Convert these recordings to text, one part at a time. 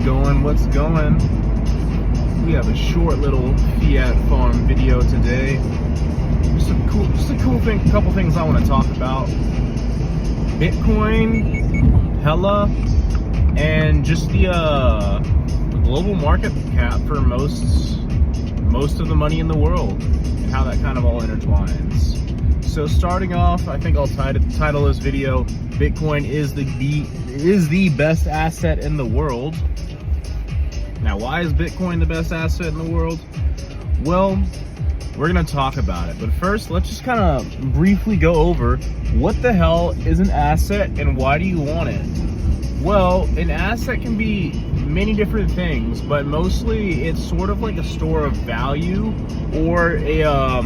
going? What's going? We have a short little Fiat Farm video today. Just a cool thing, a couple things I want to talk about. Bitcoin, Hella, and just the global market cap for most of the money in the world, and how that kind of all intertwines. So starting off, I think I'll title this video, Bitcoin is the best asset in the world. Now, why is Bitcoin the best asset in the world? Well, we're going to talk about it. But first, let's just kind of briefly go over what the hell is an asset and why do you want it? Well, an asset can be many different things, but mostly it's sort of like a store of value or a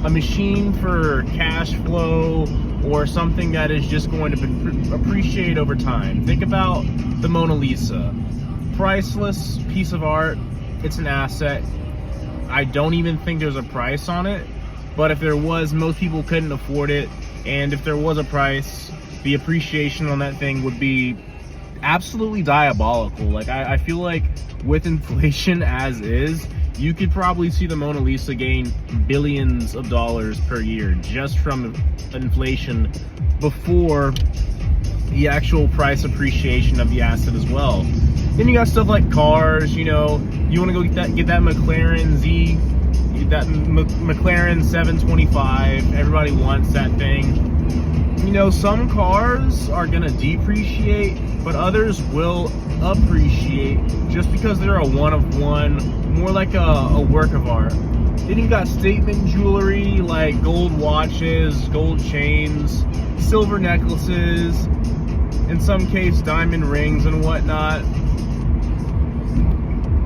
machine for cash flow or something that is just going to appreciate over time. Think about the Mona Lisa. Priceless piece of art. It's an asset. I don't even think there's a price on it, but if there was, most people couldn't afford it, and if there was a price, the appreciation on that thing would be absolutely diabolical. Like, I feel like with inflation as is, you could probably see the Mona Lisa gain billions of dollars per year just from inflation before the actual price appreciation of the asset as well. Then you got stuff like cars. You know, you want to go get that McLaren McLaren 725. Everybody wants that thing. You know, some cars are gonna depreciate, but others will appreciate just because they're a one of one, more like a work of art. Then you got statement jewelry like gold watches, gold chains, silver necklaces, in some case diamond rings and whatnot.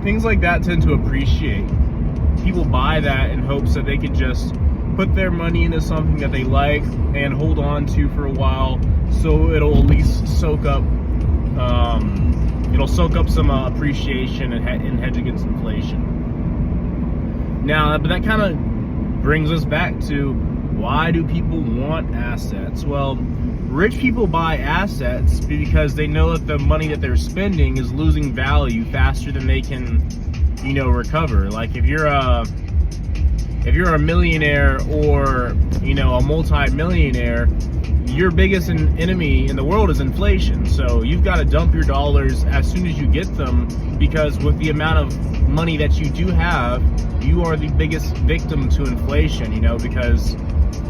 Things like that tend to appreciate. People buy that in hopes that they could just put their money into something that they like and hold on to for a while, so it'll at least soak up some appreciation and hedge against inflation. Now, but that kind of brings us back to, why do people want assets? Well, rich people buy assets because they know that the money that they're spending is losing value faster than they can, recover. Like if you're a millionaire or, a multi-millionaire, your biggest enemy in the world is inflation. So you've got to dump your dollars as soon as you get them, because with the amount of money that you do have, you are the biggest victim to inflation, because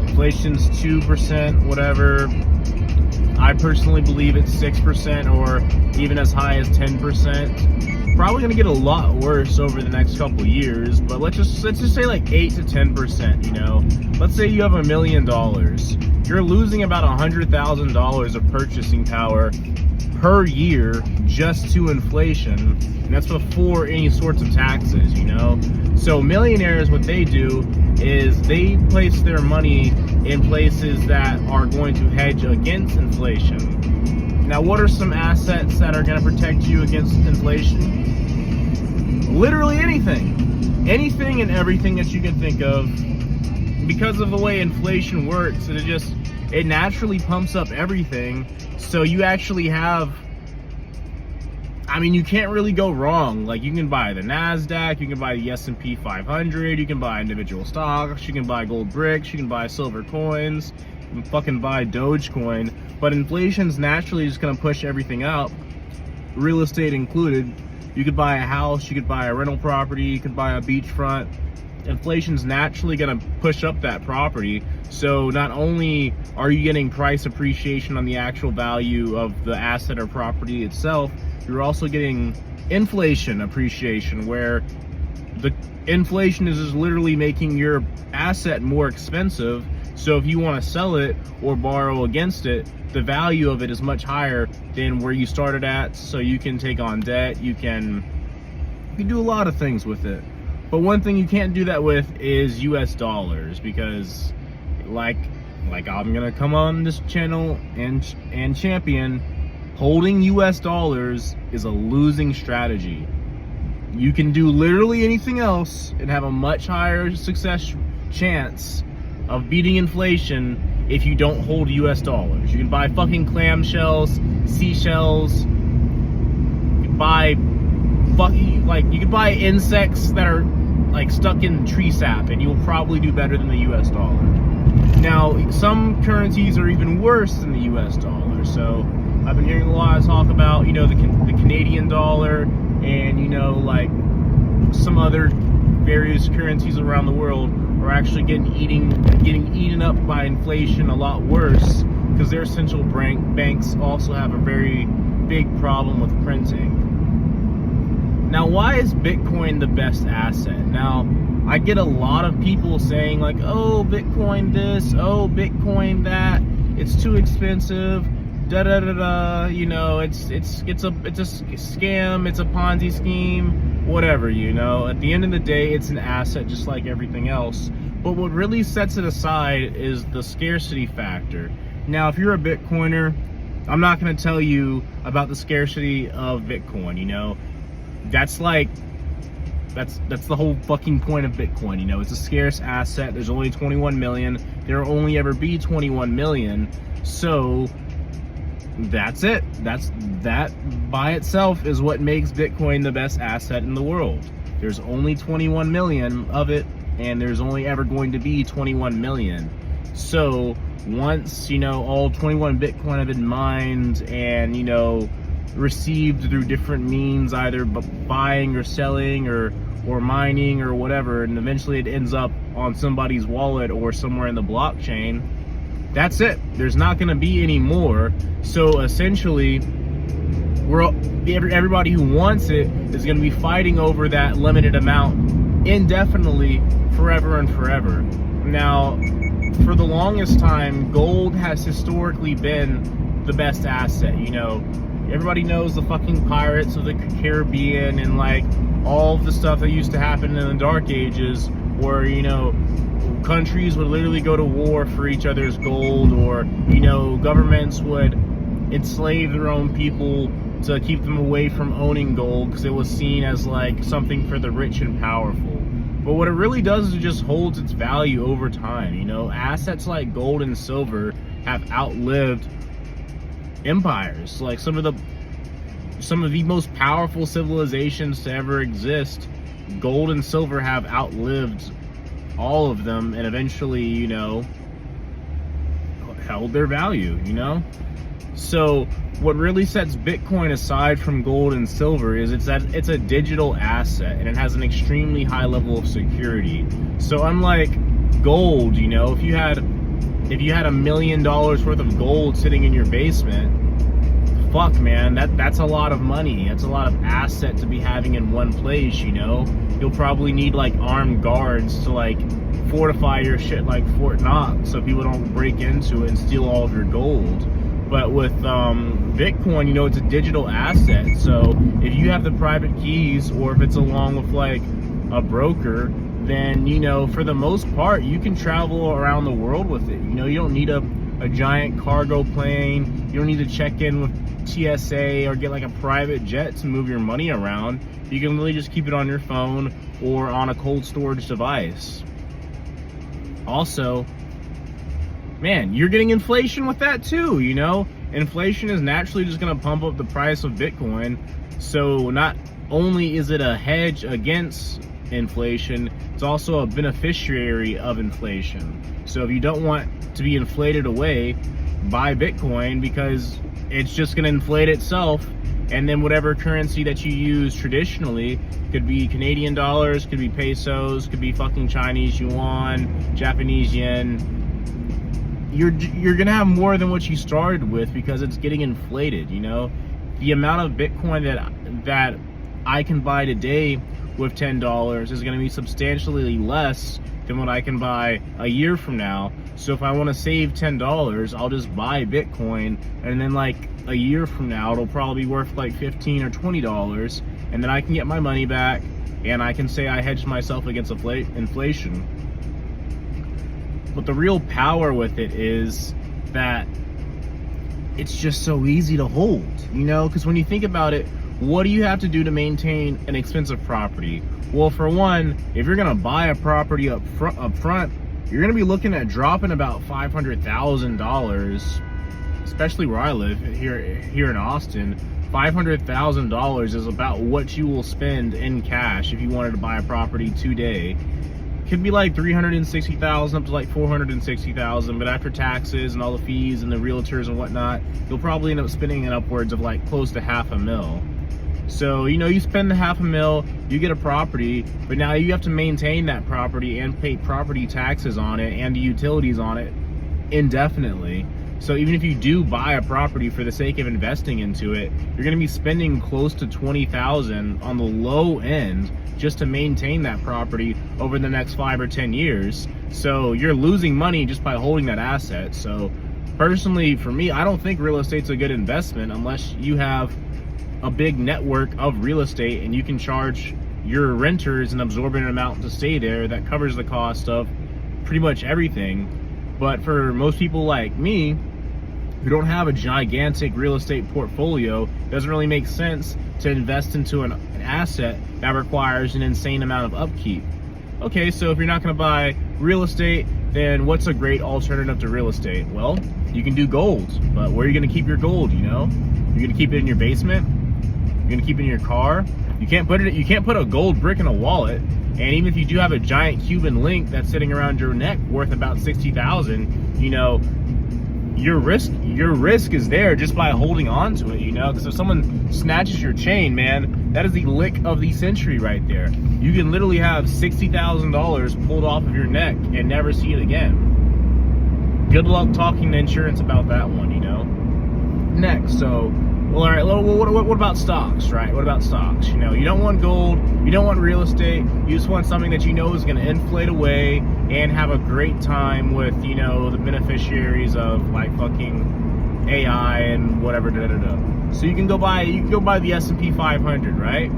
inflation's 2%, whatever. I personally believe it's 6% or even as high as 10%. Probably going to get a lot worse over the next couple years, but let's just say like 8 to 10%, Let's say you have $1 million. You're losing about $100,000 of purchasing power per year just to inflation, and that's before any sorts of taxes, So millionaires, what they do is they place their money in places that are going to hedge against inflation. Now, what are some assets that are going to protect you against inflation? Literally anything. Anything and everything that you can think of. Because of the way inflation works, it naturally pumps up everything. So you actually have, you can't really go wrong. Like, you can buy the NASDAQ, you can buy the S&P 500, you can buy individual stocks, you can buy gold bricks, you can buy silver coins, you can fucking buy Dogecoin. But inflation's naturally just gonna push everything up, real estate included. You could buy a house, you could buy a rental property, you could buy a beachfront. Inflation's naturally gonna push up that property. So not only are you getting price appreciation on the actual value of the asset or property itself, you're also getting inflation appreciation, where the inflation is just literally making your asset more expensive. So if you want to sell it or borrow against it, the value of it is much higher than where you started at. So you can take on debt, you can do a lot of things with it. But one thing you can't do that with is US dollars, because like I'm gonna come on this channel and champion, holding US dollars is a losing strategy. You can do literally anything else and have a much higher success chance of beating inflation if you don't hold US dollars. You can buy fucking clamshells, seashells, you can buy you could buy insects that are like stuck in tree sap, and you'll probably do better than the US dollar. Now, some currencies are even worse than the US dollar. So I've been hearing a lot of talk about, you know, the Canadian dollar, and, you know, like some other various currencies around the world are actually getting eaten up by inflation a lot worse, because their central banks also have a very big problem with printing. Now, why is Bitcoin the best asset? Now, I get a lot of people saying like, oh, Bitcoin this, oh, Bitcoin that, it's too expensive, da da da da, you know, it's a scam, it's a Ponzi scheme, whatever, you know. At the end of the day, it's an asset just like everything else. But what really sets it aside is the scarcity factor. Now, if you're a Bitcoiner, I'm not going to tell you about the scarcity of Bitcoin, you know. That's the whole fucking point of Bitcoin, you know. It's a scarce asset. There's only 21 million. There will only ever be 21 million. So that's it. That by itself is what makes Bitcoin the best asset in the world. There's only 21 million of it, and there's only ever going to be 21 million. So once, you know, all 21 Bitcoin have been mined and, you know, received through different means, either buying or selling or mining or whatever, and eventually it ends up on somebody's wallet or somewhere in the blockchain, that's it. There's not going to be any more. So essentially, everybody who wants it is going to be fighting over that limited amount indefinitely, forever and forever. Now, for the longest time, gold has historically been the best asset, you know. Everybody knows the fucking pirates of the Caribbean and like all of the stuff that used to happen in the Dark Ages, where, you know, countries would literally go to war for each other's gold, or, you know, governments would enslave their own people to keep them away from owning gold because it was seen as like something for the rich and powerful. But what it really does is it just holds its value over time. You know, assets like gold and silver have outlived empires. Like some of the most powerful civilizations to ever exist, gold and silver have outlived all of them, and eventually, you know, held their value, you know. So what really sets Bitcoin aside from gold and silver is it's a digital asset, and it has an extremely high level of security. So unlike gold, you know, if you had $1 million worth of gold sitting in your basement, fuck, man, that's a lot of money. That's a lot of asset to be having in one place, you know. You'll probably need like armed guards to like fortify your shit like Fort Knox so people don't break into it and steal all of your gold. But with Bitcoin, you know, it's a digital asset. So if you have the private keys, or if it's along with like a broker, then, you know, for the most part, you can travel around the world with it. You know, you don't need a giant cargo plane. You don't need to check in with TSA or get like a private jet to move your money around. You can really just keep it on your phone or on a cold storage device. Also, man, you're getting inflation with that too, you know? Inflation is naturally just gonna pump up the price of Bitcoin. So not only is it a hedge against inflation, it's also a beneficiary of inflation. So if you don't want to be inflated away, buy Bitcoin, because it's just gonna inflate itself. And then whatever currency that you use traditionally, could be Canadian dollars, could be pesos, could be fucking Chinese yuan, Japanese yen, you're gonna have more than what you started with, because it's getting inflated, you know? The amount of Bitcoin that I can buy today with $10 is gonna be substantially less than what I can buy a year from now. So if I wanna save $10, I'll just buy Bitcoin, and then like a year from now, it'll probably be worth like $15 or $20, and then I can get my money back, and I can say I hedged myself against inflation. But the real power with it is that it's just so easy to hold, you know? Because when you think about it, what do you have to do to maintain an expensive property? Well, for one, if you're gonna buy a property up front, you're gonna be looking at dropping about $500,000, especially where I live, here in Austin. $500,000 is about what you will spend in cash if you wanted to buy a property today. Could be like $360,000 up to like $460,000, but after taxes and all the fees and the realtors and whatnot, you'll probably end up spending it upwards of like close to $500,000. So, you know, you spend the $500,000, you get a property, but now you have to maintain that property and pay property taxes on it and the utilities on it indefinitely. So even if you do buy a property for the sake of investing into it, you're going to be spending close to $20,000 on the low end just to maintain that property over the next 5 or 10 years. So you're losing money just by holding that asset. So personally, for me, I don't think real estate's a good investment unless you have a big network of real estate and you can charge your renters an absorbent amount to stay there that covers the cost of pretty much everything. But for most people like me who don't have a gigantic real estate portfolio, it doesn't really make sense to invest into an asset that requires an insane amount of upkeep. Okay, so if you're not going to buy real estate, then what's a great alternative to real estate? Well, you can do gold, but where are you going to keep your gold, you know? You're going to keep it in your basement? You're going to keep it in your car? You can't put a gold brick in a wallet. And even if you do have a giant Cuban link that's sitting around your neck worth about $60,000, you know, your risk is there just by holding on to it, you know, because if someone snatches your chain, man, that is the lick of the century right there. You can literally have $60,000 pulled off of your neck and never see it again. Good luck talking to insurance about that one, you know. Next, so, well, all right, what about stocks, right? What about stocks? You know, you don't want gold, you don't want real estate, you just want something that you know is going to inflate away and have a great time with, you know, the beneficiaries of like fucking AI and whatever, So you can go buy the S&P 500, right?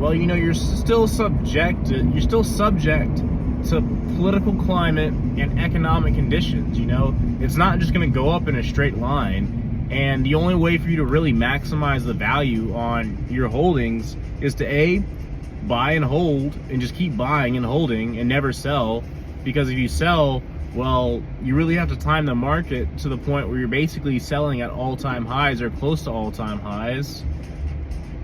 Well, you know, you're still subject to political climate and economic conditions, you know? It's not just going to go up in a straight line. And the only way for you to really maximize the value on your holdings is to A, buy and hold and just keep buying and holding and never sell. Because if you sell, well, you really have to time the market to the point where you're basically selling at all-time highs or close to all-time highs.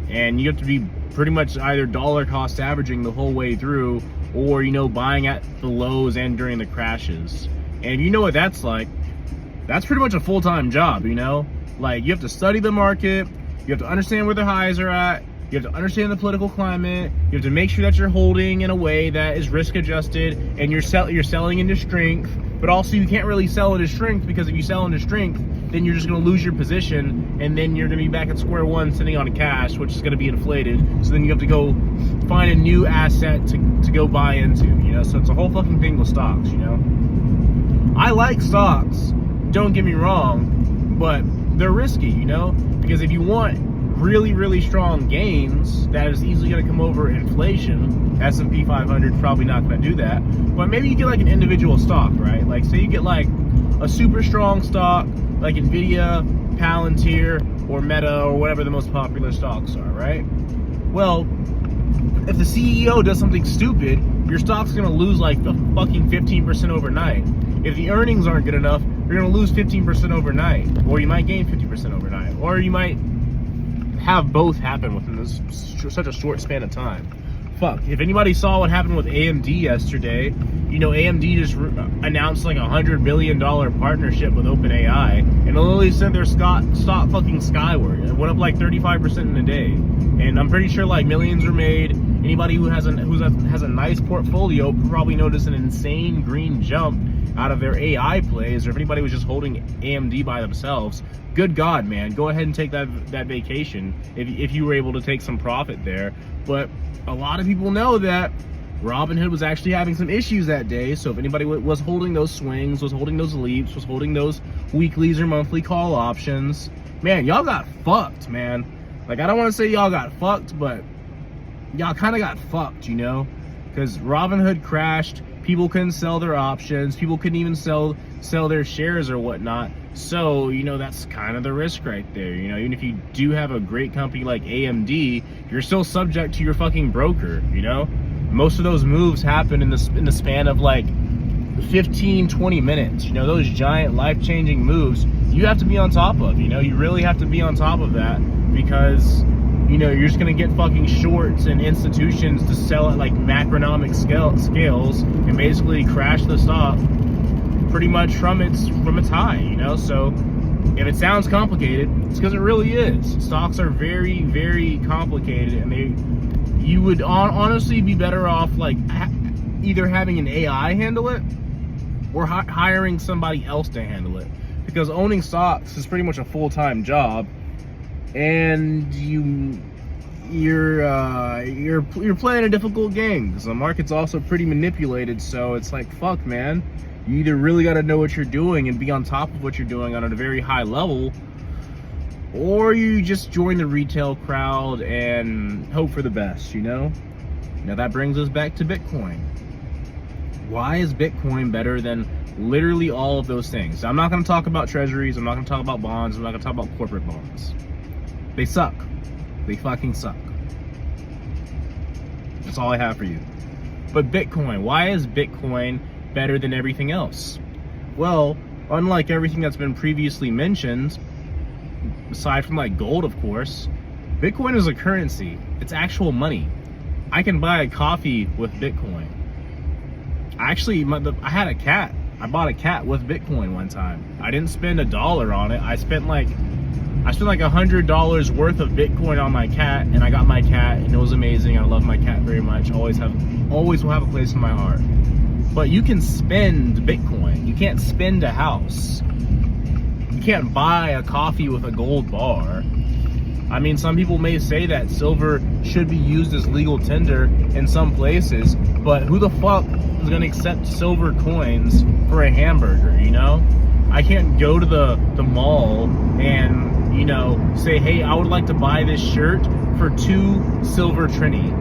And you have to be pretty much either dollar cost averaging the whole way through, or, you know, buying at the lows and during the crashes. And you know what that's like. That's pretty much a full-time job, you know? Like, you have to study the market, you have to understand where the highs are at, you have to understand the political climate, you have to make sure that you're holding in a way that is risk-adjusted, and you're selling into strength, but also you can't really sell into strength, because if you sell into strength, then you're just going to lose your position, and then you're going to be back at square one sitting on cash, which is going to be inflated, so then you have to go find a new asset to go buy into, you know? So it's a whole fucking thing with stocks, you know? I like stocks, don't get me wrong, but they're risky, you know, because if you want really, really strong gains that is easily going to come over inflation, S&P 500 is probably not going to do that, but maybe you get like an individual stock, right? Like, say you get like a super strong stock like Nvidia, Palantir, or Meta, or whatever the most popular stocks are, right? Well, if the CEO does something stupid, your stock's going to lose like the fucking 15% overnight. If the earnings aren't good enough, you're going to lose 15% overnight, or you might gain 50% overnight, or you might have both happen within such a short span of time. Fuck, if anybody saw what happened with AMD yesterday, you know, AMD just announced like $100 billion partnership with OpenAI, and it literally sent their stock fucking skyward. It went up like 35% in a day, and I'm pretty sure like millions were made. Anybody who has a nice portfolio probably noticed an insane green jump out of their AI plays, or if anybody was just holding AMD by themselves, good God, man, go ahead and take that vacation if you were able to take some profit there. But a lot of people know that Robinhood was actually having some issues that day, so if anybody was holding those swings, was holding those leaps, was holding those weeklies or monthly call options, man, y'all got fucked, man. Like, I don't want to say y'all got fucked, but y'all kind of got fucked, you know? Because Robinhood crashed, people couldn't sell their options, people couldn't even sell their shares or whatnot. So, you know, that's kind of the risk right there. You know, even if you do have a great company like AMD, you're still subject to your fucking broker, you know? Most of those moves happen in the span of like 15-20 minutes. You know, those giant life-changing moves, you have to be on top of. You know, you really have to be on top of that, because you know, you're just gonna get fucking shorts and institutions to sell at like macronomic scales and basically crash the stock pretty much from its high, you know. So if it sounds complicated, it's because it really is. Stocks are very, very complicated, and you would honestly be better off like either having an AI handle it or hiring somebody else to handle it, because owning stocks is pretty much a full-time job, and you're playing a difficult game because the market's also pretty manipulated. So it's like, fuck, man, you either really got to know what you're doing and be on top of what you're doing on a very high level, or you just join the retail crowd and hope for the best, you know. Now that brings us back to Bitcoin. Why is Bitcoin better than literally all of those things? I'm not going to talk about treasuries. I'm not going to talk about bonds. I'm not going to talk about corporate bonds. They suck. They fucking suck. That's all I have for you. But Bitcoin, why is Bitcoin better than everything else? Well, unlike everything that's been previously mentioned, aside from like gold, of course, Bitcoin is a currency. It's actual money. I can buy a coffee with Bitcoin. Actually, I had a cat. I bought a cat with Bitcoin one time. I didn't spend $1 on it. I spent like $100 worth of Bitcoin on my cat, and I got my cat, and it was amazing. I love my cat very much. Always will have a place in my heart. But you can spend Bitcoin. You can't spend a house. You can't buy a coffee with a gold bar. I mean, some people may say that silver should be used as legal tender in some places, but who the fuck is going to accept silver coins for a hamburger, you know? I can't go to the mall and, you know, say, hey, I would like to buy this shirt for 2 silver trini.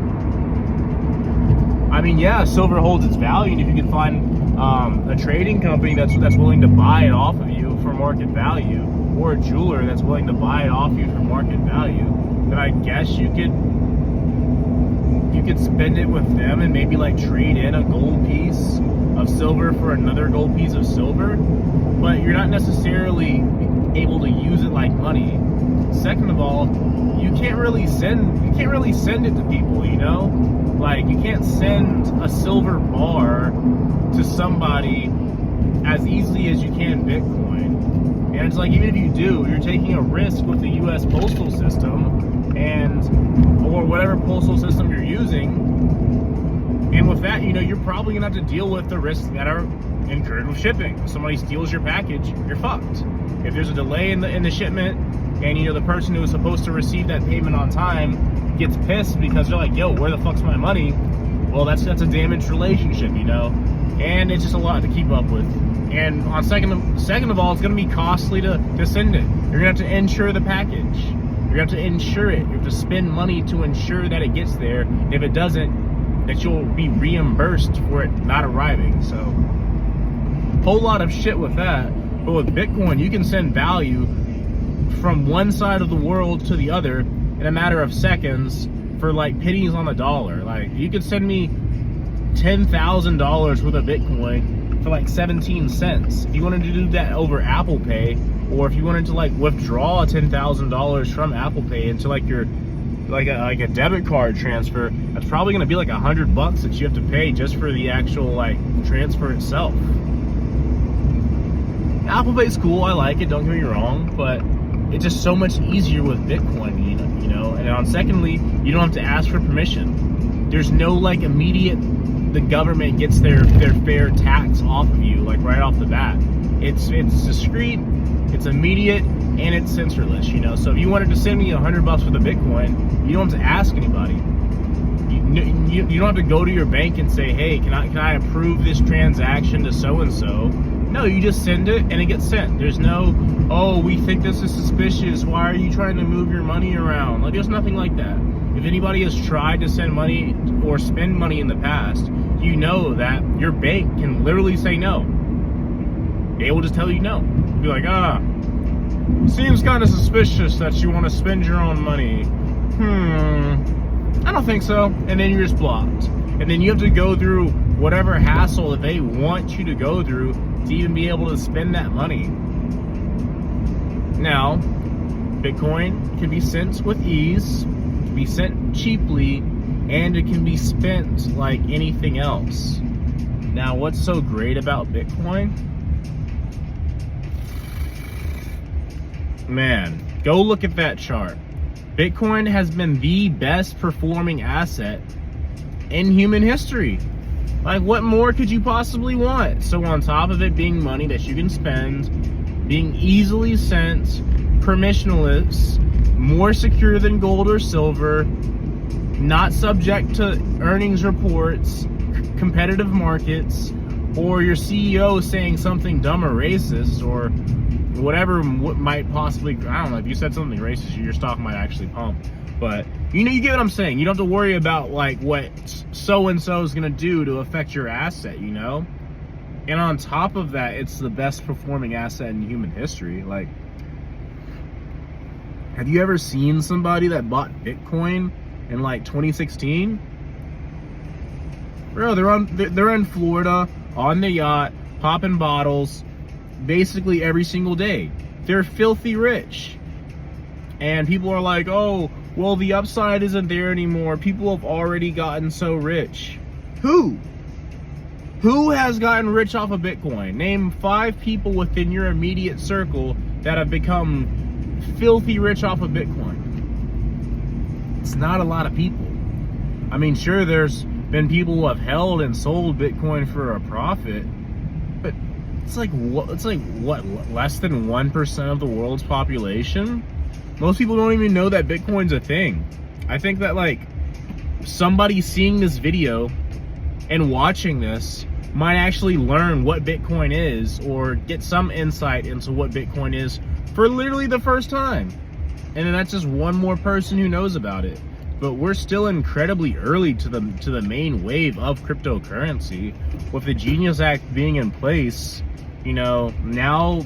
I mean, yeah, silver holds its value, and if you can find a trading company that's willing to buy it off of you for market value, or a jeweler that's willing to buy it off you for market value, then I guess you could spend it with them and maybe like trade in a gold piece of silver for another gold piece of silver, but you're not necessarily able to use it like money. Second of all, you can't really send it to people, you know? Like, you can't send a silver bar to somebody as easily as you can Bitcoin. And it's like, even if you do, you're taking a risk with the US postal system or whatever postal system you're using. And with that, you know, you're probably gonna have to deal with the risks that are incurred with shipping. If somebody steals your package, you're fucked. If there's a delay in the shipment, and you know the person who was supposed to receive that payment on time gets pissed because they're like, yo, where the fuck's my money? Well, that's a damaged relationship, you know? And it's just a lot to keep up with. And on second of all, it's gonna be costly to send it. You're gonna have to insure the package. You're gonna have to insure it. You have to spend money to ensure that it gets there. If it doesn't, that you'll be reimbursed for it not arriving. So, whole lot of shit with that. But with Bitcoin, you can send value from one side of the world to the other in a matter of seconds for like pennies on the dollar. Like, you could send me $10,000 worth of Bitcoin for like 17 cents. If you wanted to do that over Apple Pay, or if you wanted to like withdraw $10,000 from Apple Pay into like your like a debit card transfer, that's probably going to be like $100 that you have to pay just for the actual like transfer itself. Apple Pay's cool, I like it, don't get me wrong, but it's just so much easier with Bitcoin, you know. And secondly, you don't have to ask for permission. There's no like immediate, the government gets their fair tax off of you like right off the bat. It's discreet, it's immediate, and it's censorless, you know. So if you wanted to send me $100 for the Bitcoin, you don't have to ask anybody. You don't have to go to your bank and say, hey, can I approve this transaction to so and so? No, you just send it and it gets sent. There's no, oh, we think this is suspicious, why are you trying to move your money around? Like, there's nothing like that. If anybody has tried to send money or spend money in the past, you know that your bank can literally say no. They will just tell you no. Be like, seems kind of suspicious that you want to spend your own money. I don't think so. And then you're just blocked. And then you have to go through whatever hassle that they want you to go through to even be able to spend that money. Now, Bitcoin can be sent with ease, can be sent cheaply, and it can be spent like anything else. Now, what's so great about Bitcoin? Man, go look at that chart. Bitcoin has been the best performing asset in human history. Like, what more could you possibly want? So on top of it being money that you can spend, being easily sent, permissionless, more secure than gold or silver, not subject to earnings reports, competitive markets, or your CEO saying something dumb or racist, or whatever might possibly, I don't know, if you said something racist, your stock might actually pump. But you get what I'm saying. You don't have to worry about like what so-and-so is going to do to affect your asset, And on top of that, it's the best performing asset in human history. Like, have you ever seen somebody that bought Bitcoin in like 2016? Bro, they're in Florida on the yacht, popping bottles, basically every single day. They're filthy rich. And people are like, oh, well, the upside isn't there anymore. People have already gotten so rich. Who? Who has gotten rich off of Bitcoin? Name 5 people within your immediate circle that have become filthy rich off of Bitcoin. It's not a lot of people. I mean, sure, there's been people who have held and sold Bitcoin for a profit, but it's like what, less than 1% of the world's population? Most people don't even know that Bitcoin's a thing. I think that like somebody seeing this video and watching this might actually learn what Bitcoin is, or get some insight into what Bitcoin is for literally the first time. And then that's just one more person who knows about it. But we're still incredibly early to the main wave of cryptocurrency. With the Genius Act being in place, now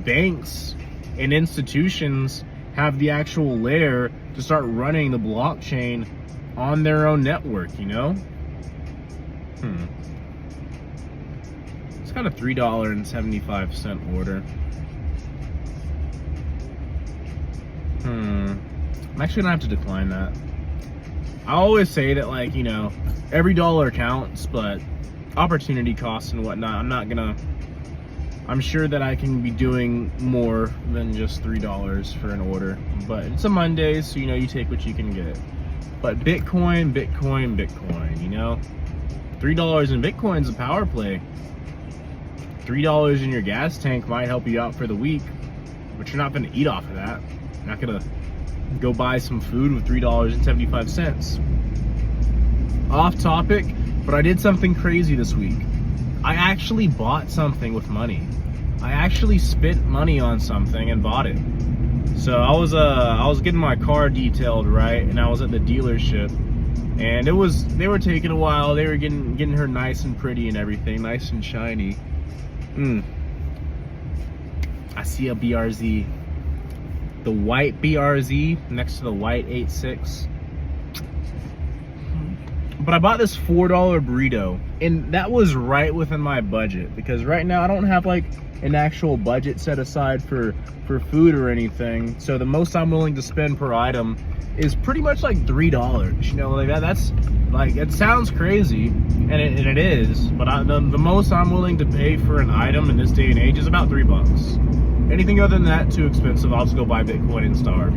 banks and institutions have the actual layer to start running the blockchain on their own network, It's got a $3.75 order. I'm actually gonna have to decline that. I always say that, like, every dollar counts, but opportunity costs and whatnot, I'm sure that I can be doing more than just $3 for an order. But it's a Monday, so you take what you can get. But Bitcoin, $3 in Bitcoin's a power play. $3 in your gas tank might help you out for the week, but you're not gonna eat off of that. You're not gonna go buy some food with $3.75. Off topic, but I did something crazy this week. I actually bought something with money. I actually spent money on something and bought it. So I was getting my car detailed, right? And I was at the dealership, and they were taking a while. They were getting her nice and pretty and everything, nice and shiny. I see a BRZ. The white BRZ next to the white 86. But I bought this $4 burrito, and that was right within my budget, because right now I don't have like an actual budget set aside for food or anything. So the most I'm willing to spend per item is pretty much like $3. That's like, it sounds crazy, and it is, but the most I'm willing to pay for an item in this day and age is about $3. Anything other than that, too expensive. I'll just go buy Bitcoin and starve,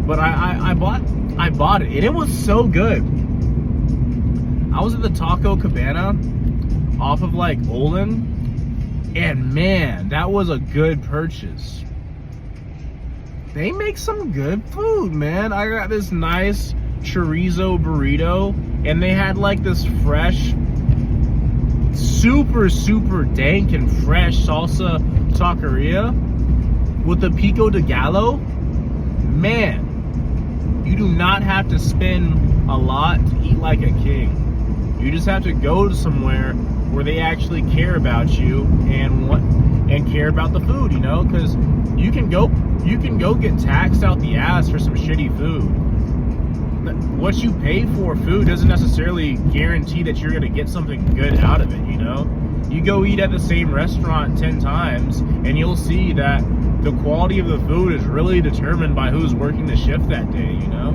But I bought it, and it was so good. I was at the Taco Cabana off of like Olin, and man, that was a good purchase. They make some good food, man. I got this nice chorizo burrito, and they had like this fresh, super dank and fresh salsa taqueria with the pico de gallo. Man, you do not have to spend a lot to eat like a king. You just have to go to somewhere where they actually care about you and care about the food, because you can go get taxed out the ass for some shitty food. What you pay for food doesn't necessarily guarantee that you're gonna get something good out of it, You go eat at the same restaurant 10 times, and you'll see that the quality of the food is really determined by who's working the shift that day, you know?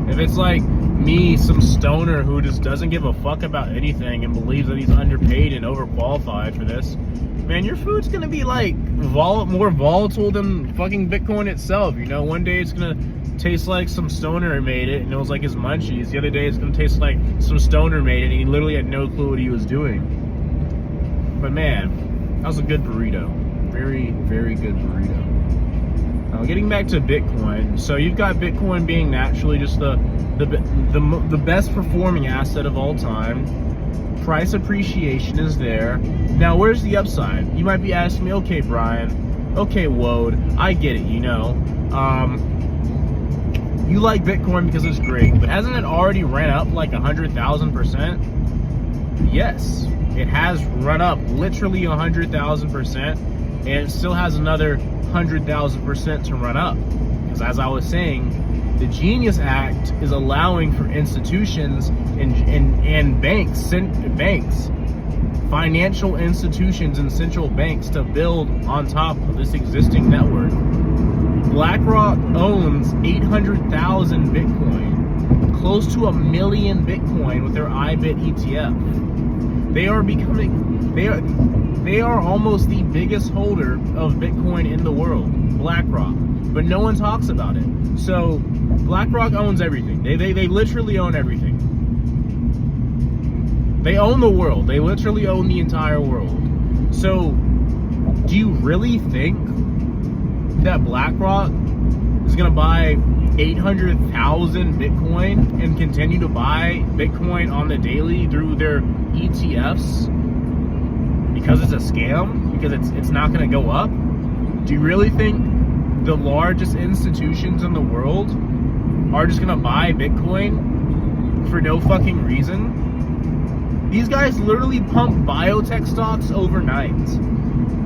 If it's like me, some stoner who just doesn't give a fuck about anything and believes that he's underpaid and overqualified for this, man, your food's gonna be like more volatile than fucking Bitcoin itself, you know? One day it's gonna taste like some stoner made it and it was like his munchies. The other day it's gonna taste like some stoner made it and he literally had no clue what he was doing. But man, that was a good burrito. Very, very good burrito. Now getting back to Bitcoin, so you've got Bitcoin being naturally just the best performing asset of all time. Price appreciation is there. Now where's the upside? You might be asking me, okay Brian, okay Wode, I get it, you know. You like Bitcoin because it's great, but hasn't it already ran up like 100,000%? Yes, it has run up literally 100,000%, and it still has another 100,000% to run up. Because as I was saying, the Genius Act is allowing for institutions and banks, financial institutions and central banks to build on top of this existing network. BlackRock owns 800,000 Bitcoin, close to 1 million Bitcoin with their IBIT ETF. They are almost the biggest holder of Bitcoin in the world, BlackRock, but no one talks about it. So BlackRock owns everything. They literally own everything. They own the world. They literally own the entire world. So do you really think that BlackRock is going to buy 800,000 Bitcoin and continue to buy Bitcoin on the daily through their ETFs because it's a scam? Because it's not going to go up? Do you really think the largest institutions in the world are just going to buy Bitcoin for no fucking reason? These guys literally pump biotech stocks overnight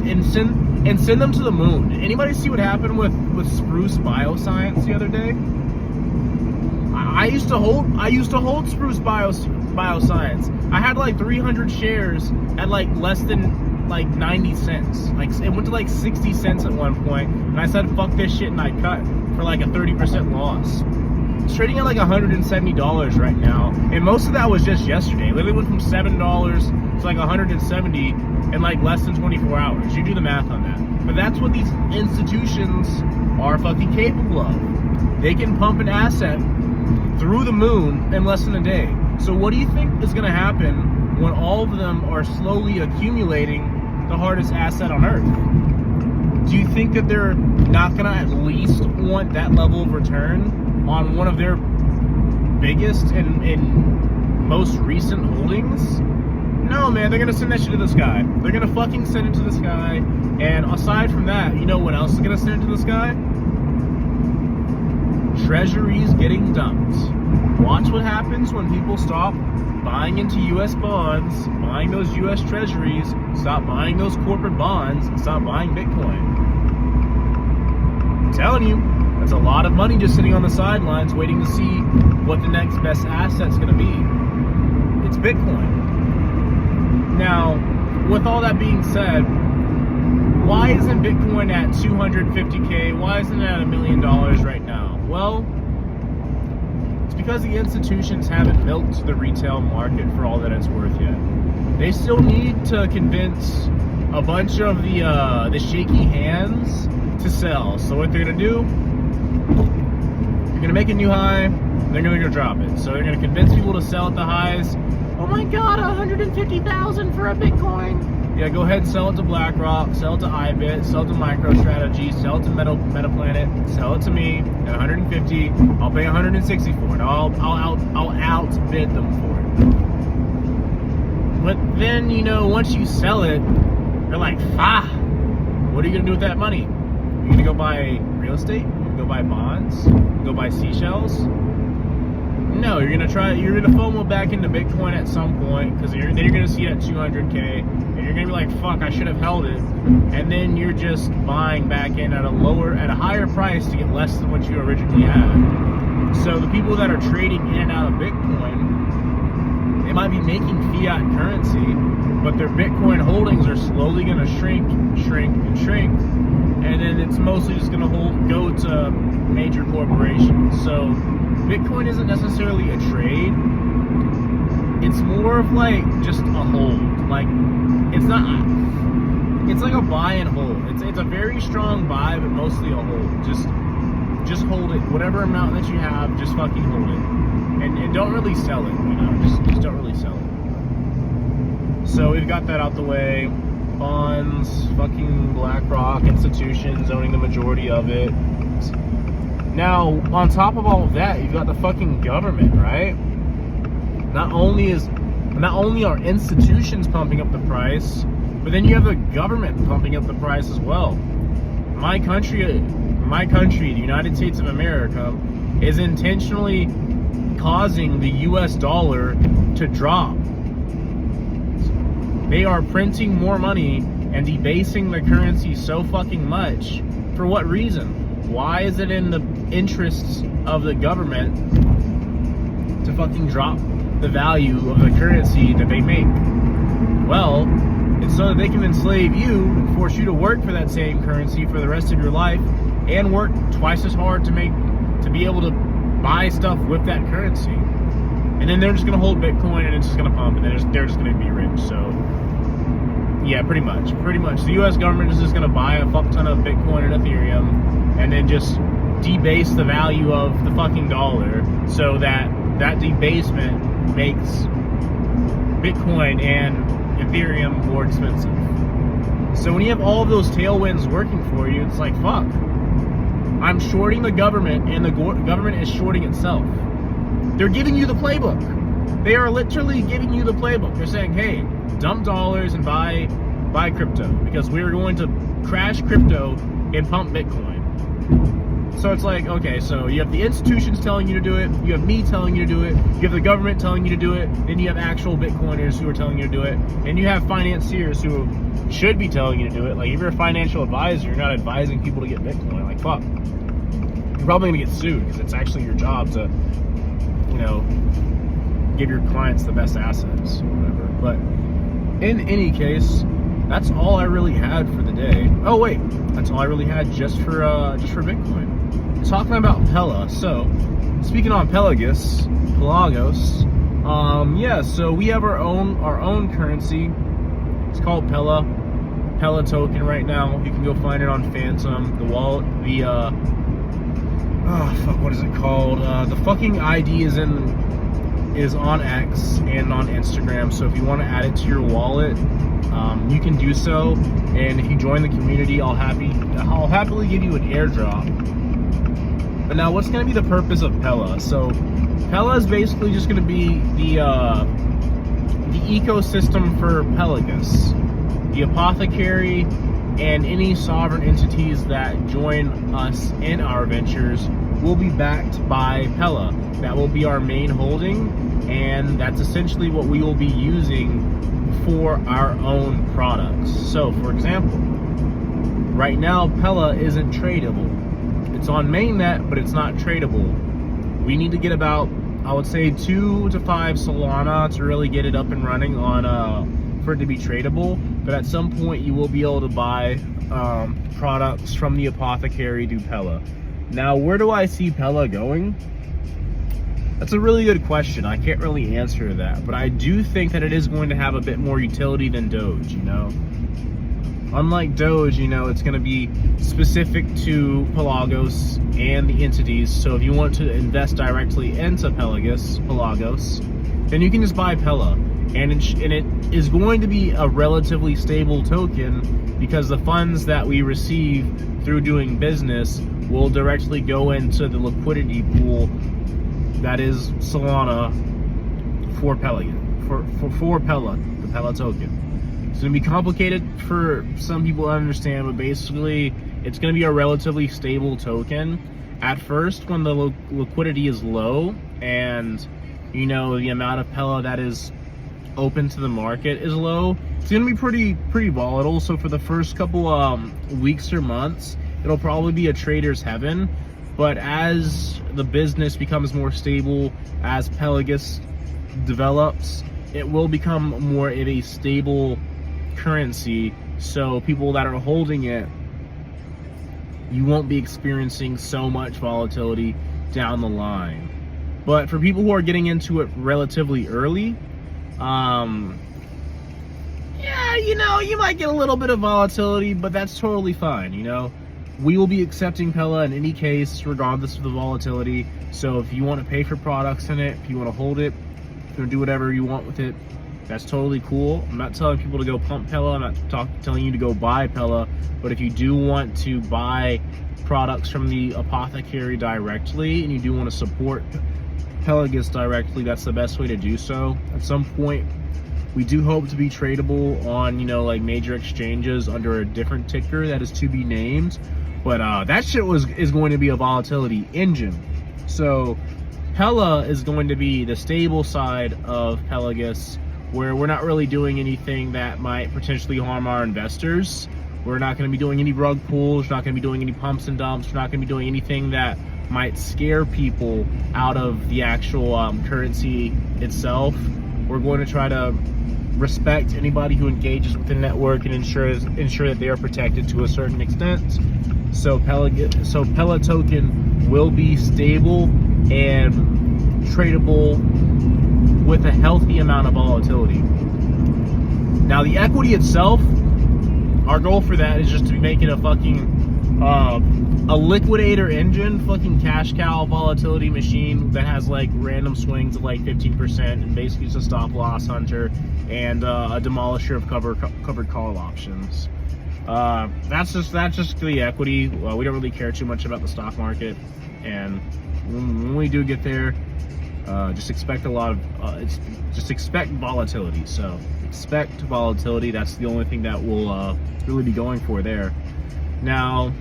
and send them to the moon. Did anybody see what happened with Spruce Bioscience the other day? I used to hold Spruce Bioscience. I had like 300 shares at like less than like 90 cents. Like it went to like 60 cents at one point, and I said fuck this shit and I cut for like a 30% loss. It's trading at like $170 right now, and most of that was just yesterday. It literally went from $7 to like 170 in like less than 24 hours. You do the math on that. But that's what these institutions are fucking capable of. They can pump an asset through the moon in less than a day. So what do you think is going to happen when all of them are slowly accumulating the hardest asset on earth? Do you think that they're not going to at least want that level of return on one of their biggest and most recent holdings? No, man, they're gonna send that shit to the sky. They're gonna fucking send it to the sky. And aside from that, you know what else is gonna send it to the sky? Treasuries getting dumped. Watch what happens when people stop buying into US bonds, buying those US treasuries, stop buying those corporate bonds, and stop buying Bitcoin. I'm telling you, that's a lot of money just sitting on the sidelines waiting to see what the next best asset's gonna be. It's Bitcoin. Now, with all that being said, why isn't Bitcoin at 250K? Why isn't it at $1 million right now? Well, it's because the institutions haven't milked the retail market for all that it's worth yet. They still need to convince a bunch of the shaky hands to sell. So what they're gonna do? They're gonna make a new high. They're gonna drop it. So they're gonna convince people to sell at the highs. Oh my God, 150,000 for a Bitcoin. Yeah, go ahead and sell it to BlackRock, sell it to IBIT, sell it to MicroStrategy, sell it to MetaPlanet, sell it to me at 150. I'll pay 160 for it. I'll outbid them for it. But then, you know, once you sell it, they're like, what are you gonna do with that money? You're gonna go buy real estate? You're gonna go buy bonds? Go buy seashells? No, you're gonna FOMO back into Bitcoin at some point, because then you're gonna see it at 200K, and you're gonna be like, fuck, I should have held it, and then you're just buying back in at a higher price to get less than what you originally had. So the people that are trading in and out of Bitcoin, they might be making fiat currency, but their Bitcoin holdings are slowly gonna shrink, and then it's mostly just going to go to major corporations. So Bitcoin isn't necessarily a trade. It's more of like just a hold. Like it's like a buy and hold. It's a very strong buy, but mostly a hold. Just hold it. Whatever amount that you have, just fucking hold it. And don't really sell it, you know. Just don't really sell it. So we've got that out the way. Bonds, fucking BlackRock, institutions owning the majority of it. Now, on top of all of that, you've got the fucking government, right? Not only are institutions pumping up the price, but then you have the government pumping up the price as well. My country, the United States of America, is intentionally causing the US dollar to drop. They are printing more money and debasing the currency so fucking much. For what reason? Why is it in the interests of the government to fucking drop the value of the currency that they make? Well, it's so that they can enslave you and force you to work for that same currency for the rest of your life and work twice as hard to be able to buy stuff with that currency. And then they're just going to hold Bitcoin and it's just going to pump and they're just going to be rich. So yeah, pretty much. The US government is just going to buy a fuck ton of Bitcoin and Ethereum and then just debase the value of the fucking dollar so that debasement makes Bitcoin and Ethereum more expensive. So when you have all of those tailwinds working for you, it's like, fuck. I'm shorting the government and the government is shorting itself. They're giving you the playbook. They are literally giving you the playbook. They're saying, hey, dump dollars and buy crypto because we're going to crash crypto and pump Bitcoin. So it's like, okay, so you have the institutions telling you to do it, you have me telling you to do it, you have the government telling you to do it, then you have actual Bitcoiners who are telling you to do it, and you have financiers who should be telling you to do it. Like, if you're a financial advisor, you're not advising people to get Bitcoin. Like, fuck. You're probably going to get sued because it's actually your job to, you know, give your clients the best assets or whatever. But in any case, that's all I really had for the day. Oh wait, that's all I really had just for Bitcoin. Talking about Pella. So speaking on Pelagos, yeah. So we have our own currency. It's called Pella token right now. You can go find it on Phantom. The wallet, what is it called? The fucking ID is on X and on Instagram. So if you want to add it to your wallet, you can do so. And if you join the community, I'll happily give you an airdrop. But now, what's going to be the purpose of Pella? So Pella is basically just going to be the ecosystem for Pelagos, the apothecary, and any sovereign entities that join us in our ventures will be backed by Pella. That will be our main holding, and that's essentially what we will be using for our own products. So, for example, right now Pella isn't tradable. It's on mainnet, but it's not tradable. We need to get about, I would say, 2 to 5 Solana to really get it up and running on for it to be tradable. But at some point, you will be able to buy products from the apothecary to Pella. Now, where do I see Pella going? That's a really good question. I can't really answer that, but I do think that it is going to have a bit more utility than Doge, you know? Unlike Doge, you know, it's going to be specific to Pelagos and the entities. So if you want to invest directly into Pelagos, then you can just buy Pella. And it is going to be a relatively stable token because the funds that we receive through doing business will directly go into the liquidity pool that is Solana for Pella, for Pella, the Pella token. It's going to be complicated for some people to understand, but basically it's going to be a relatively stable token. At first, when the liquidity is low and, you know, the amount of Pella that is open to the market is low, it's going to be pretty volatile. So for the first couple weeks or months, it'll probably be a trader's heaven. But as the business becomes more stable, as Pelagos develops, it will become more of a stable currency. So people that are holding it you won't be experiencing so much volatility down the line. But for people who are getting into it relatively early, yeah, you know, you might get a little bit of volatility, but that's totally fine, you know. We will be accepting Pella in any case, regardless of the volatility. So if you want to pay for products in it, if you want to hold it, if you want to do whatever you want with it, that's totally cool. I'm not telling people to go pump Pella. I'm not telling you to go buy Pella. But if you do want to buy products from the apothecary directly, and you do want to support Pelagos directly, that's the best way to do so. At some point, we do hope to be tradable on, you know, like major exchanges under a different ticker that is to be named. But that shit is going to be a volatility engine. So Pella is going to be the stable side of Pelagos, where we're not really doing anything that might potentially harm our investors. We're not going to be doing any rug pulls. We're not going to be doing any pumps and dumps. We're not going to be doing anything that might scare people out of the actual currency itself. We're going to try to respect anybody who engages with the network and ensure that they are protected to a certain extent. So Pella token will be stable and tradable with a healthy amount of volatility. Now the equity itself, our goal for that is just to be making a fucking a liquidator engine, fucking cash cow volatility machine that has like random swings of like 15% and basically just a stop loss hunter and a demolisher of covered call options. That's just the equity. We don't really care too much about the stock market, and when we do get there, just expect a lot of just expect volatility. So expect volatility. That's the only thing that we'll really be going for there. Now,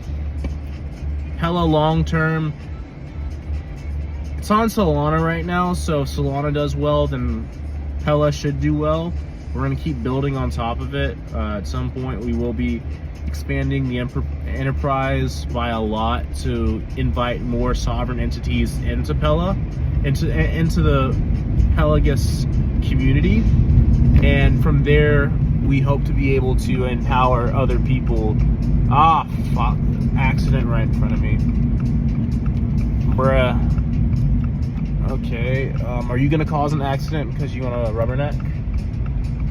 Pella long term, it's on Solana right now, so if Solana does well, then Pella should do well. We're going to keep building on top of it. At some point, we will be expanding the enterprise by a lot to invite more sovereign entities into Pella, into the Pelagos community, and from there, we hope to be able to empower other people. Ah, fuck. Accident right in front of me. Bruh. Okay. Are you going to cause an accident because you want a rubberneck?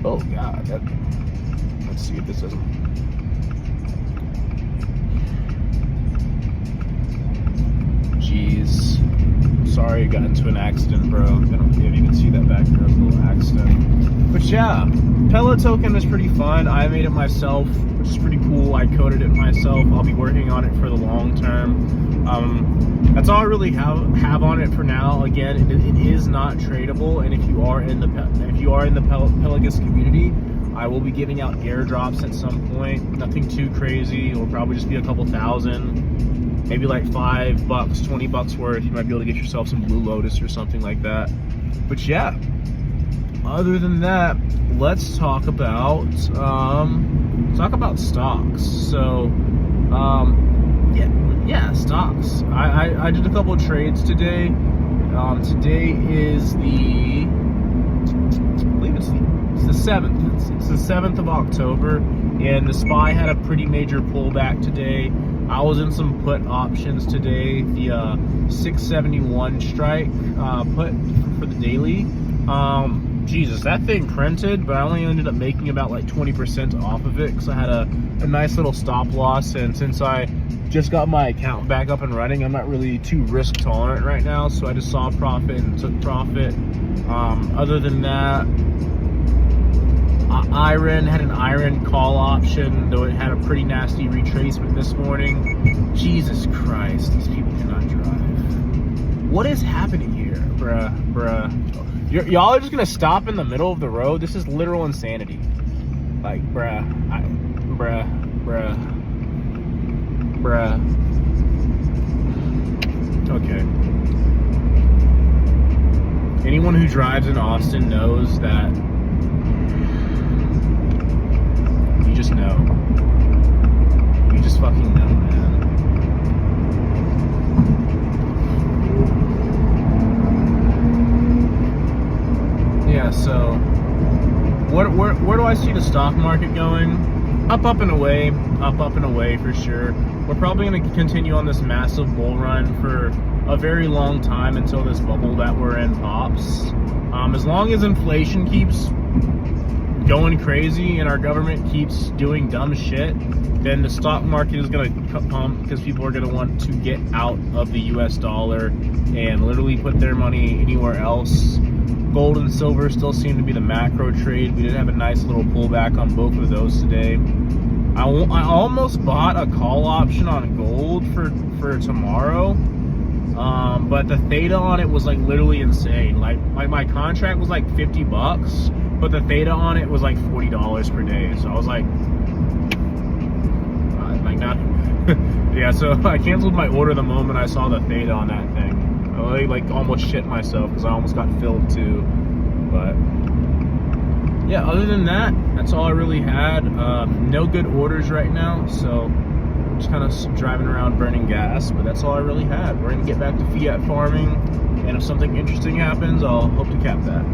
Oh, God. Let's see if this doesn't. Jeez. Sorry you got into an accident, bro. I don't know if you can see that back there. It was a little accident. But yeah, Pella token is pretty fun. I made it myself, which is pretty cool. I coded it myself. I'll be working on it for the long term. That's all I really have on it for now. Again, it is not tradable, and if you are in the Pelagos community, I will be giving out airdrops at some point. Nothing too crazy. It'll probably just be a couple thousand, maybe like $5, $20 worth. You might be able to get yourself some Blue Lotus or something like that. But yeah, other than that, let's talk about stocks. So yeah, stocks. I did a couple of trades today. Today is the, I believe it's the 7th. It's the 7th of October, and the SPY had a pretty major pullback today. I was in some put options today. The 671 strike put for the daily. Jesus, that thing printed, but I only ended up making about like 20% off of it because I had a nice little stop loss, and since I just got my account back up and running, I'm not really too risk tolerant right now, so I just saw profit and took profit. Other than that, Iron had an iron call option, though it had a pretty nasty retracement this morning. Jesus Christ, these people cannot drive. What is happening here, bruh? Y'all are just gonna stop in the middle of the road? This is literal insanity. Like, bruh. Okay. Anyone who drives in Austin knows that you just know. You just fucking know, man. Yeah, so where do I see the stock market going? up and away, up and away for sure. We're probably going to continue on this massive bull run for a very long time until this bubble that we're in pops. As long as inflation keeps going crazy and our government keeps doing dumb shit, then the stock market is going to pump because people are going to want to get out of the US dollar and literally put their money anywhere else. Gold and silver still seem to be the macro trade. We did have a nice little pullback on both of those today. I almost bought a call option on gold for tomorrow, but the theta on it was like literally insane. Like my contract was like $50, but the theta on it was like $40 per day. So I was like not. Yeah, so I canceled my order the moment I saw the theta on that thing. I like almost shit myself because I almost got filled too. But yeah, other than that, that's all I really had. No good orders right now, so I'm just kind of driving around burning gas, but that's all I really had. We're gonna get back to fiat farming, and if something interesting happens, I'll hope to cap that.